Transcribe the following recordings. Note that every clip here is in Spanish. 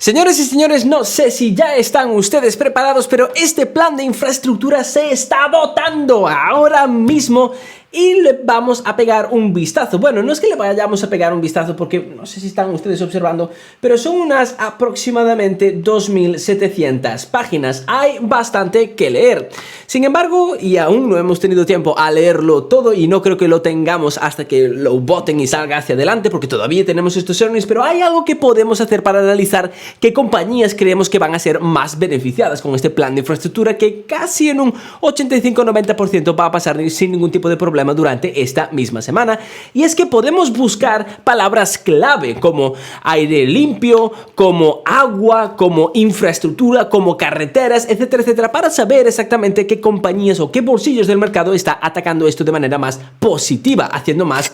Señores y señores, no sé si ya están ustedes preparados, pero este plan de infraestructura se está votando ahora mismo y le vamos a pegar un vistazo. Bueno, no es que le vayamos a pegar un vistazo porque no sé si están ustedes observando, pero son unas aproximadamente 2700 páginas. Hay bastante que leer. Sin embargo, y aún no hemos tenido tiempo a leerlo todo y no creo que lo tengamos hasta que lo voten y salga hacia adelante porque todavía tenemos estos earnings, pero hay algo que podemos hacer para analizar qué compañías creemos que van a ser más beneficiadas con este plan de infraestructura que casi en un 85-90% va a pasar sin ningún tipo de problema durante esta misma semana. Y es que podemos buscar palabras clave como aire limpio, como agua, como infraestructura, como carreteras, etcétera, etcétera, para saber exactamente qué compañías o qué bolsillos del mercado está atacando esto de manera más positiva, haciendo más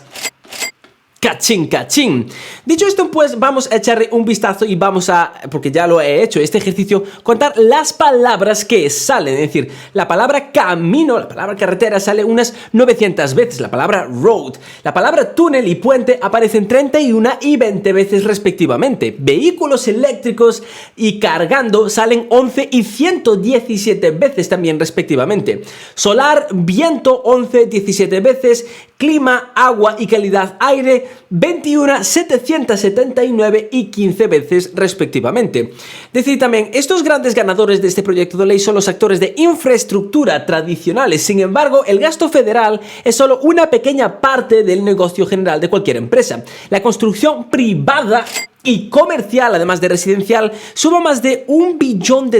cachín, cachín. Dicho esto, pues vamos a echarle un vistazo y vamos a, porque ya lo he hecho, este ejercicio, contar las palabras que salen. Es decir, la palabra camino, la palabra carretera sale unas 900 veces, la palabra road, la palabra túnel y puente aparecen 31 y 20 veces respectivamente. Vehículos eléctricos y cargando salen 11 y 117 veces también respectivamente. Solar, viento 11, 17 veces. Clima, agua y calidad aire 21, 779 y 15 veces respectivamente. Decir también, estos grandes ganadores de este proyecto de ley son los actores de infraestructura tradicionales. Sin embargo, el gasto federal es solo una pequeña parte del negocio general de cualquier empresa. La construcción privada y comercial, además de residencial, suma más de $1 billón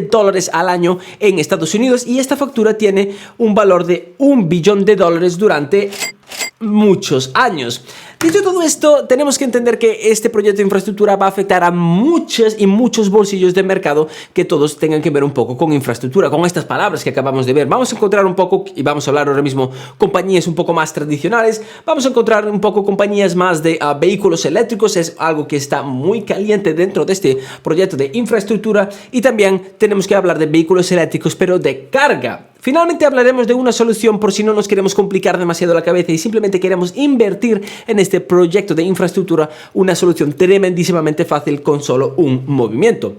al año en Estados Unidos y esta factura tiene un valor de $1 billón durante muchos años. Dicho todo esto, tenemos que entender que este proyecto de infraestructura va a afectar a muchos y muchos bolsillos de mercado que todos tengan que ver un poco con infraestructura, con estas palabras que acabamos de ver. Vamos a encontrar un poco, y vamos a hablar ahora mismo, compañías un poco más tradicionales, vamos a encontrar un poco compañías más de vehículos eléctricos, es algo que está muy caliente dentro de este proyecto de infraestructura, y también tenemos que hablar de vehículos eléctricos, pero de carga. Finalmente hablaremos de una solución por si no nos queremos complicar demasiado la cabeza y simplemente queremos invertir en este proyecto de infraestructura, una solución tremendísimamente fácil con solo un movimiento.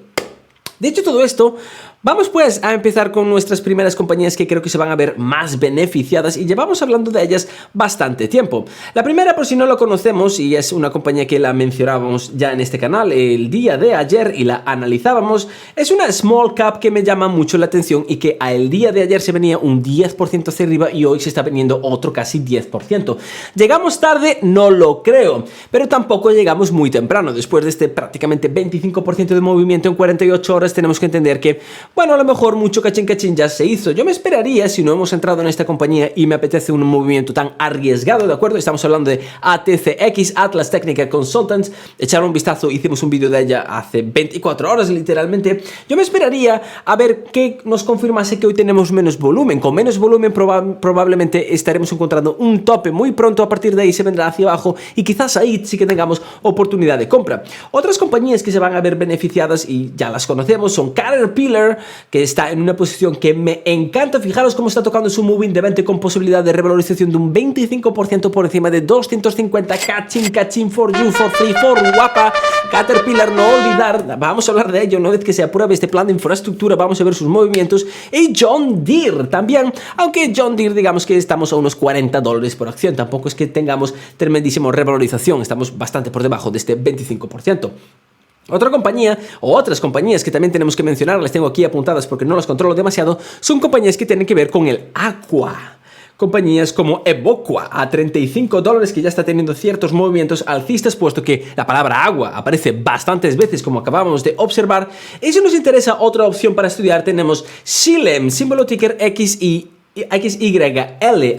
Dicho todo esto, vamos pues a empezar con nuestras primeras compañías que creo que se van a ver más beneficiadas y llevamos hablando de ellas bastante tiempo. La primera, por si no lo conocemos, y es una compañía que la mencionábamos ya en este canal el día de ayer y la analizábamos, es una small cap que me llama mucho la atención y que el día de ayer se venía un 10% hacia arriba y hoy se está veniendo otro casi 10%. ¿Llegamos tarde? No lo creo, pero tampoco llegamos muy temprano. Después de este prácticamente 25% de movimiento en 48 horas tenemos que entender que, bueno, a lo mejor mucho cachín cachín ya se hizo. Yo me esperaría, si no hemos entrado en esta compañía y me apetece un movimiento tan arriesgado, ¿de acuerdo? Estamos hablando de ATCX, Atlas Technical Consultants. Echar un vistazo, hicimos un vídeo de ella hace 24 horas literalmente. Yo me esperaría a ver que nos confirmase que hoy tenemos menos volumen. Con menos volumen probablemente estaremos encontrando un tope muy pronto. A partir de ahí se vendrá hacia abajo y quizás ahí sí que tengamos oportunidad de compra. Otras compañías que se van a ver beneficiadas y ya las conocemos son Caterpillar, que está en una posición que me encanta. Fijaros cómo está tocando su moving de 20 con posibilidad de revalorización de un 25% por encima de 250. Cachín, cachín, for you, for free, for guapa. Caterpillar, no olvidar, vamos a hablar de ello una vez que se apruebe este plan de infraestructura, vamos a ver sus movimientos. Y John Deere también, aunque John Deere digamos que estamos a unos $40 por acción, tampoco es que tengamos tremendísima revalorización, estamos bastante por debajo de este 25%. Otra compañía, o otras compañías que también tenemos que mencionar, las tengo aquí apuntadas porque no las controlo demasiado, son compañías que tienen que ver con el agua. Compañías como Evoqua a $35, que ya está teniendo ciertos movimientos alcistas, puesto que la palabra agua aparece bastantes veces, como acabamos de observar. Y si nos interesa otra opción para estudiar, tenemos Xylem, símbolo ticker XYL,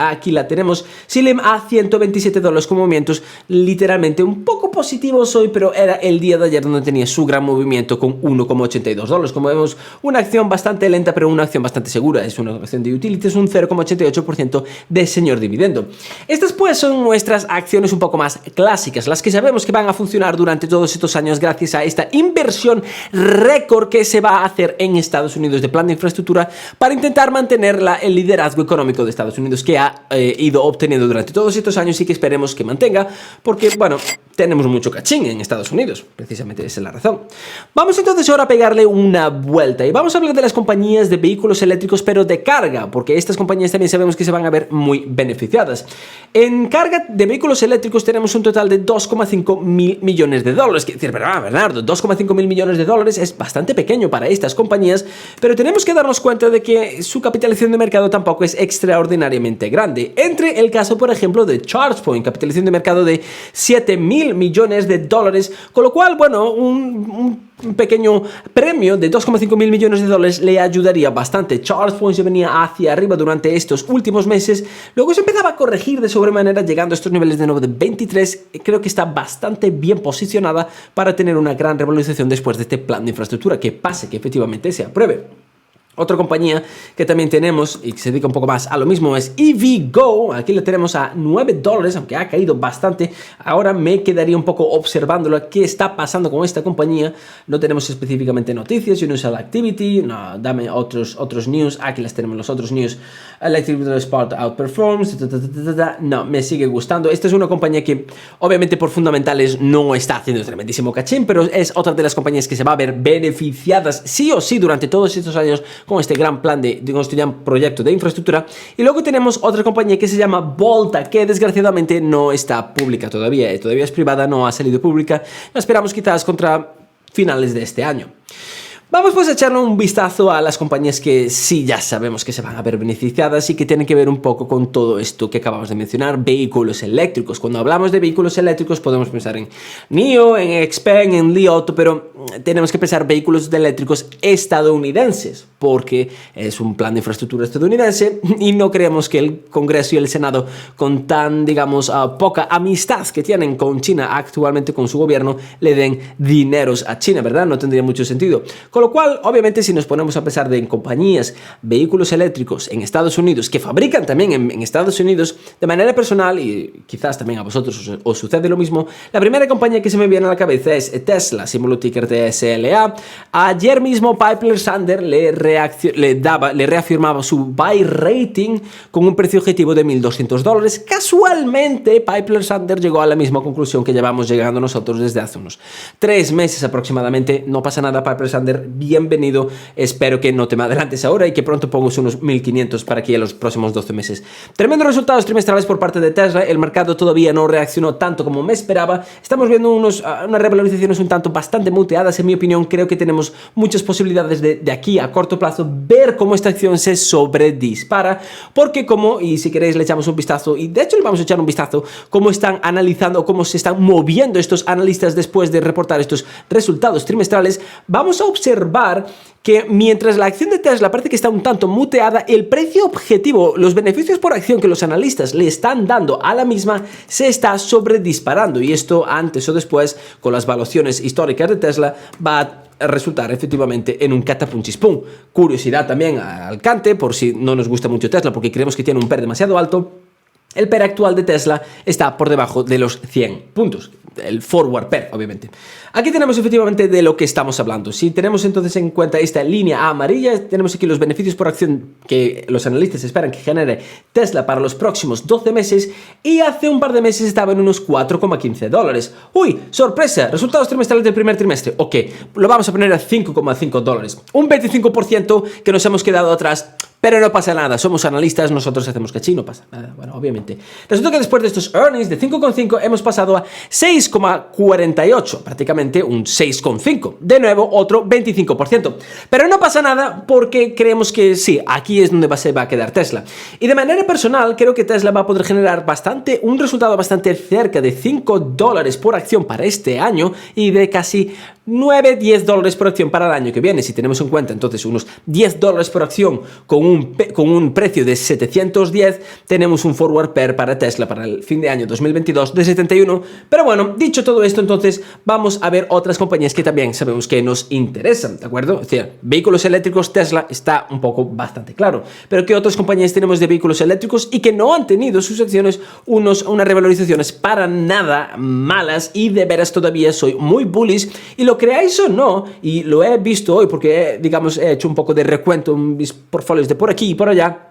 aquí la tenemos, Xylem a $127 con movimientos literalmente un poco positivos hoy, pero era el día de ayer donde tenía su gran movimiento con $1,82. Como vemos, una acción bastante lenta, pero una acción bastante segura. Es una acción de utilities, un 0,88% de señor dividendo. Estas pues son nuestras acciones un poco más clásicas, las que sabemos que van a funcionar durante todos estos años gracias a esta inversión récord que se va a hacer en Estados Unidos de plan de infraestructura para intentar mantener el liderazgo económico de Estados Unidos que ha ido obteniendo durante todos estos años y que esperemos que mantenga, porque, bueno, tenemos mucho cachín en Estados Unidos, precisamente esa es la razón. Vamos entonces ahora a pegarle una vuelta y vamos a hablar de las compañías de vehículos eléctricos pero de carga, porque estas compañías también sabemos que se van a ver muy beneficiadas. En carga de vehículos eléctricos tenemos un total de 2,5 mil millones de dólares, que decir, pero Bernardo, 2,5 mil millones de dólares es bastante pequeño para estas compañías, pero tenemos que darnos cuenta de que su capitalización de mercado tampoco es extraordinariamente grande. Entre el caso, por ejemplo, de ChargePoint, capitalización de mercado de 7 mil millones de dólares, con lo cual, bueno, un pequeño premio de 2,5 mil millones de dólares le ayudaría bastante. ChargePoint se venía hacia arriba durante estos últimos meses, luego se empezaba a corregir de sobremanera, llegando a estos niveles de nuevo de 23. Creo que está bastante bien posicionada para tener una gran revalorización después de este plan de infraestructura que pase, que efectivamente se apruebe. Otra compañía que también tenemos y que se dedica un poco más a lo mismo es EVgo. Aquí la tenemos a 9 dólares, aunque ha caído bastante. Ahora me quedaría un poco observándolo. ¿Qué está pasando con esta compañía? No tenemos específicamente noticias, Unusual Activity, no, dame otros news. Aquí las tenemos, los otros news. Electric Sport Outperforms, no, me sigue gustando. Esta es una compañía que obviamente por fundamentales no está haciendo tremendísimo cachín, pero es otra de las compañías que se va a ver beneficiadas sí o sí durante todos estos años con este gran plan con este gran proyecto de infraestructura. Y luego tenemos otra compañía que se llama Volta, que desgraciadamente no está pública todavía es privada, no ha salido pública. La esperamos quizás contra finales de este año. Vamos pues a echarle un vistazo a las compañías que sí ya sabemos que se van a ver beneficiadas y que tienen que ver un poco con todo esto que acabamos de mencionar, vehículos eléctricos. Cuando hablamos de vehículos eléctricos podemos pensar en NIO, en XPeng, en Li Auto, pero tenemos que pensar vehículos eléctricos estadounidenses, porque es un plan de infraestructura estadounidense y no creemos que el Congreso y el Senado, con tan, digamos, poca amistad que tienen con China actualmente, con su gobierno, le den dineros a China, ¿verdad? No tendría mucho sentido. Con lo cual, obviamente, si nos ponemos a pensar en compañías, vehículos eléctricos en Estados Unidos, que fabrican también en Estados Unidos, de manera personal, y quizás también a vosotros os sucede lo mismo, la primera compañía que se me viene a la cabeza es Tesla, símbolo ticker TSLA. Ayer mismo Piper Sandler le reafirmaba su buy rating con un precio objetivo de $1.200. Casualmente, Piper Sandler llegó a la misma conclusión que llevamos llegando nosotros desde hace unos 3 meses aproximadamente. No pasa nada, Piper Sandler, bienvenido. Espero que no te me adelantes ahora y que pronto pongas unos 1.500 para aquí en los próximos 12 meses. Tremendos resultados trimestrales por parte de Tesla. El mercado todavía no reaccionó tanto como me esperaba. Estamos viendo unas revalorizaciones un tanto bastante muteadas. En mi opinión, creo que tenemos muchas posibilidades de aquí a corto plazo ver cómo esta acción se sobredispara, porque y si queréis le echamos un vistazo, y de hecho le vamos a echar un vistazo cómo están analizando, cómo se están moviendo estos analistas después de reportar estos resultados trimestrales. Vamos a observar que mientras la acción de Tesla parece que está un tanto muteada, el precio objetivo, los beneficios por acción que los analistas le están dando a la misma, se está sobredisparando, y esto antes o después, con las valuaciones históricas de Tesla, va a resultar efectivamente en un catapunchispum. Curiosidad también al cante, por si no nos gusta mucho Tesla porque creemos que tiene un PER demasiado alto. El PER actual de Tesla está por debajo de los 100 puntos, el forward PER, obviamente. Aquí tenemos efectivamente de lo que estamos hablando. Si tenemos entonces en cuenta esta línea amarilla, tenemos aquí los beneficios por acción que los analistas esperan que genere Tesla para los próximos 12 meses, y hace un par de meses estaba en unos $4,15. ¡Uy! ¡Sorpresa! Resultados trimestrales del primer trimestre. Ok, lo vamos a poner a $5,5. Un 25% que nos hemos quedado atrás. Pero no pasa nada, somos analistas, nosotros hacemos cachín, no pasa nada. Bueno, obviamente. Resulta que después de estos earnings de 5,5 hemos pasado a 6,48, prácticamente un 6,5. De nuevo, otro 25%. Pero no pasa nada porque creemos que sí, aquí es donde se va a quedar Tesla. Y de manera personal, creo que Tesla va a poder generar un resultado bastante cerca de $5 por acción para este año y de casi $9-10 por acción para el año que viene. Si tenemos en cuenta entonces unos $10 por acción con un precio de 710, tenemos un forward PER para Tesla para el fin de año 2022 de 71. Pero bueno, dicho todo esto, entonces vamos a ver otras compañías que también sabemos que nos interesan, ¿de acuerdo? Es decir, vehículos eléctricos, Tesla está un poco bastante claro, pero ¿qué otras compañías tenemos de vehículos eléctricos y que no han tenido sus acciones unas revalorizaciones para nada malas? Y de veras todavía soy muy bullish, y lo creáis o no, y lo he visto hoy porque digamos he hecho un poco de recuento en mis portfolios de por aquí y por allá.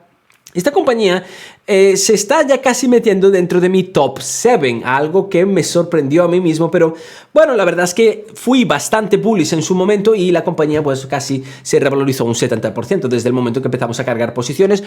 Esta compañía se está ya casi metiendo dentro de mi top 7, algo que me sorprendió a mí mismo, pero bueno, la verdad es que fui bastante bullish en su momento y la compañía pues casi se revalorizó un 70% desde el momento que empezamos a cargar posiciones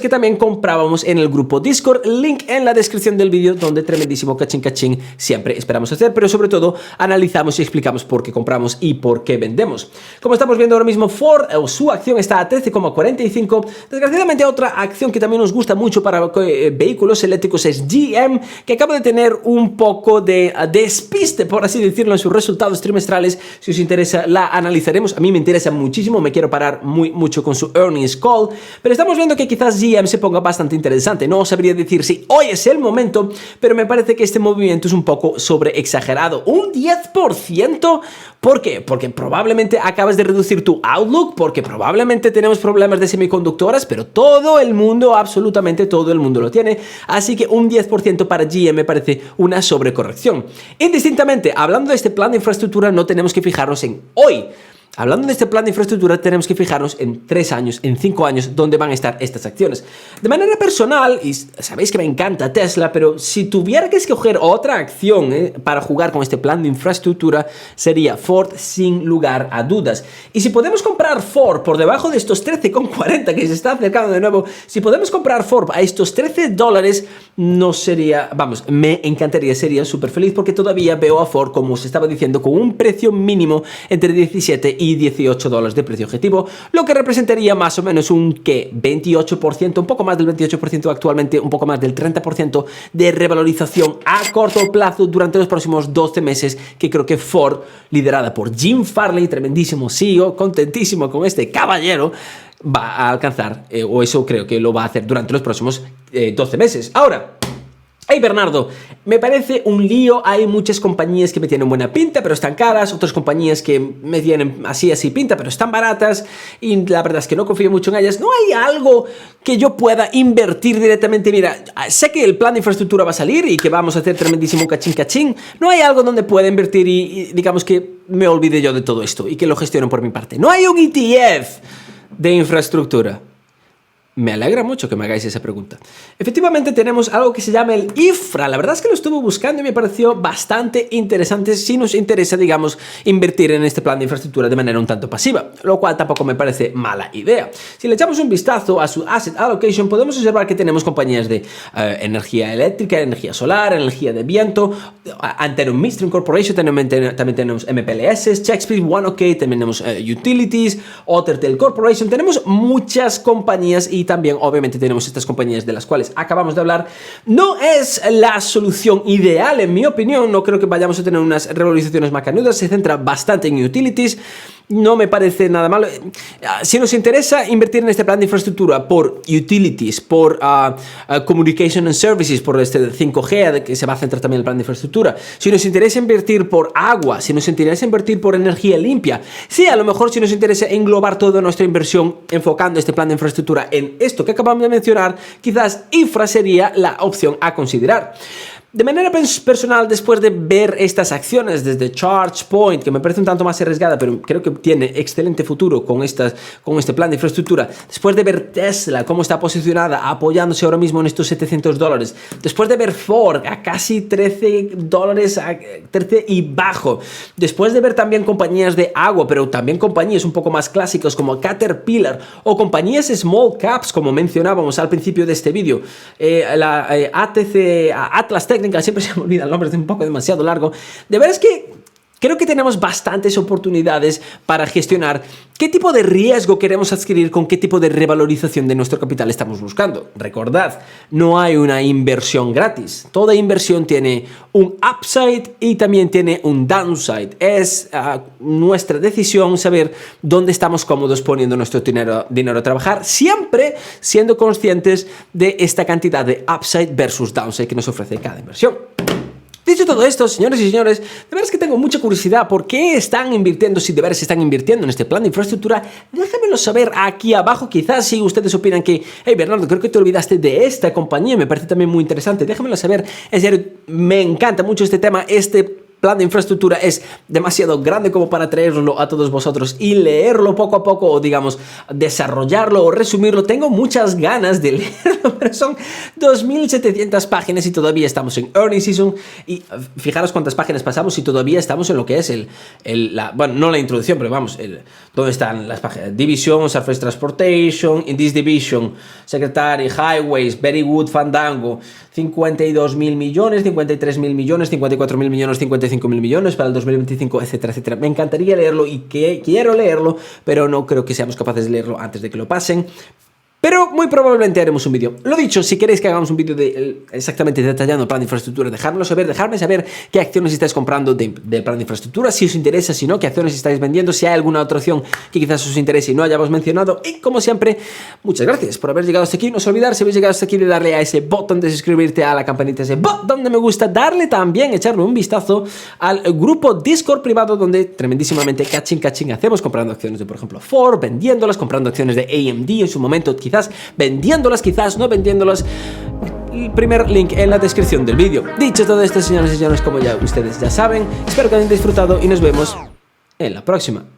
que también comprábamos en el grupo Discord, link en la descripción del vídeo, donde tremendísimo cachín cachín siempre esperamos hacer, pero sobre todo analizamos y explicamos por qué compramos y por qué vendemos. Como estamos viendo ahora mismo, Ford, su acción está a 13,45, desgraciadamente otra acción que también nos gusta mucho para vehículos eléctricos es GM, que acaba de tener un poco de despiste, por así decirlo, en sus resultados trimestrales. Si os interesa, la analizaremos. A mí me interesa muchísimo, me quiero parar mucho con su earnings call, pero estamos viendo que quizás GM se ponga bastante interesante. No sabría decir si hoy es el momento, pero me parece que este movimiento es un poco sobre exagerado. Un 10%, ¿por qué? Porque probablemente acabas de reducir tu outlook, porque probablemente tenemos problemas de semiconductoras, pero todo el mundo, absolutamente todo el mundo lo tiene, así que un 10% para GM me parece una sobrecorrección. Indistintamente, hablando de este plan de infraestructura, no tenemos que fijarnos en hoy. Hablando de este plan de infraestructura, tenemos que fijarnos en 3 años, en 5 años, dónde van a estar estas acciones. De manera personal, y sabéis que me encanta Tesla, pero si tuviera que escoger otra acción para jugar con este plan de infraestructura, sería Ford sin lugar a dudas. Y si podemos comprar Ford por debajo de estos 13,40 que se está acercando de nuevo, si podemos comprar Ford a estos $13, no sería, vamos, me encantaría, sería súper feliz, porque todavía veo a Ford, como se estaba diciendo, con un precio mínimo entre 17 y $18 de precio objetivo, lo que representaría más o menos un 28%, un poco más del 28% actualmente, un poco más del 30% de revalorización a corto plazo durante los próximos 12 meses, que creo que Ford, liderada por Jim Farley, tremendísimo CEO, contentísimo con este caballero, va a alcanzar, o eso creo que lo va a hacer durante los próximos 12 meses. Ahora, hey Bernardo, me parece un lío. Hay muchas compañías que me tienen buena pinta pero están caras, otras compañías que me tienen así pinta pero están baratas, y la verdad es que no confío mucho en ellas. ¿No hay algo que yo pueda invertir directamente? Mira, sé que el plan de infraestructura va a salir y que vamos a hacer tremendísimo cachín cachín. ¿No hay algo donde pueda invertir y digamos que me olvide yo de todo esto y que lo gestionen por mi parte? ¿No hay un ETF de infraestructura? Me alegra mucho que me hagáis esa pregunta. Efectivamente tenemos algo que se llama el IFRA. La verdad es que lo estuve buscando y me pareció bastante interesante si nos interesa, digamos, invertir en este plan de infraestructura de manera un tanto pasiva, lo cual tampoco me parece mala idea. Si le echamos un vistazo a su Asset Allocation, podemos observar que tenemos compañías de energía eléctrica, energía solar, energía de viento, Antero Midstream Corporation, también tenemos MPLS, Checkspeed, OneOK, también tenemos Utilities, Ottertail Corporation. Tenemos muchas compañías y también obviamente tenemos estas compañías de las cuales acabamos de hablar. No es la solución ideal en mi opinión, no creo que vayamos a tener unas revalorizaciones macanudas, se centra bastante en utilities, no me parece nada malo. Si nos interesa invertir en este plan de infraestructura por utilities, por communication and services, por este 5G que se va a centrar también en el plan de infraestructura, si nos interesa invertir por agua, si nos interesa invertir por energía limpia, sí, a lo mejor si nos interesa englobar toda nuestra inversión enfocando este plan de infraestructura en esto que acabamos de mencionar, quizás IFRA sería la opción a considerar. De manera personal, después de ver estas acciones desde ChargePoint, que me parece un tanto más arriesgada, pero creo que tiene excelente futuro con este plan de infraestructura, después de ver Tesla, cómo está posicionada, apoyándose ahora mismo en estos $700, después de ver Ford a casi $13, a 13 y bajo, después de ver también compañías de agua, pero también compañías un poco más clásicas como Caterpillar, o compañías small caps, como mencionábamos al principio de este vídeo, Atlas Technical, siempre se me olvida el nombre, es un poco demasiado largo. De verdad es que creo que tenemos bastantes oportunidades para gestionar qué tipo de riesgo queremos adquirir, con qué tipo de revalorización de nuestro capital estamos buscando. Recordad, no hay una inversión gratis. Toda inversión tiene un upside y también tiene un downside. Es nuestra decisión saber dónde estamos cómodos poniendo nuestro dinero a trabajar, siempre siendo conscientes de esta cantidad de upside versus downside que nos ofrece cada inversión. Dicho todo esto, señores y señores, de verdad es que tengo mucha curiosidad por qué están invirtiendo, si de verdad se están invirtiendo en este plan de infraestructura. Déjenmelo saber aquí abajo, quizás si ustedes opinan que, hey Bernardo, creo que te olvidaste de esta compañía, me parece también muy interesante. Déjenmelo saber, en serio, me encanta mucho este tema, este plan de infraestructura es demasiado grande como para traerlo a todos vosotros y leerlo poco a poco, o digamos, desarrollarlo o resumirlo. Tengo muchas ganas de leerlo, pero son 2700 páginas y todavía estamos en Earning Season. Y fijaros cuántas páginas pasamos y todavía estamos en lo que es bueno, no la introducción, pero vamos, ¿dónde están las páginas? Division, Surface Transportation, in this division, Secretary, Highways, Very Good, Fandango, 52.000 millones, 53.000 millones, 54.000 millones, 55.000 millones para el 2025, etcétera, etcétera. Me encantaría leerlo y quiero leerlo, pero no creo que seamos capaces de leerlo antes de que lo pasen. Pero muy probablemente haremos un vídeo. Lo dicho, si queréis que hagamos un vídeo exactamente detallando el plan de infraestructura, dejadmelo saber, dejadme saber qué acciones estáis comprando del plan de infraestructura, si os interesa, si no, qué acciones estáis vendiendo, si hay alguna otra opción que quizás os interese y no hayamos mencionado. Y como siempre, muchas gracias por haber llegado hasta aquí. No os olvidar, si habéis llegado hasta aquí, de darle a ese botón de suscribirte, a la campanita, ese botón de me gusta, darle también, echarle un vistazo al grupo Discord privado, donde tremendísimamente cachín hacemos, comprando acciones de, por ejemplo, Ford, vendiéndolas, comprando acciones de AMD en su momento, quizás vendiéndolas, quizás no vendiéndolas. El primer link en la descripción del vídeo. Dicho todo esto, señores y señores, como ya ustedes ya saben, espero que hayan disfrutado y nos vemos en la próxima.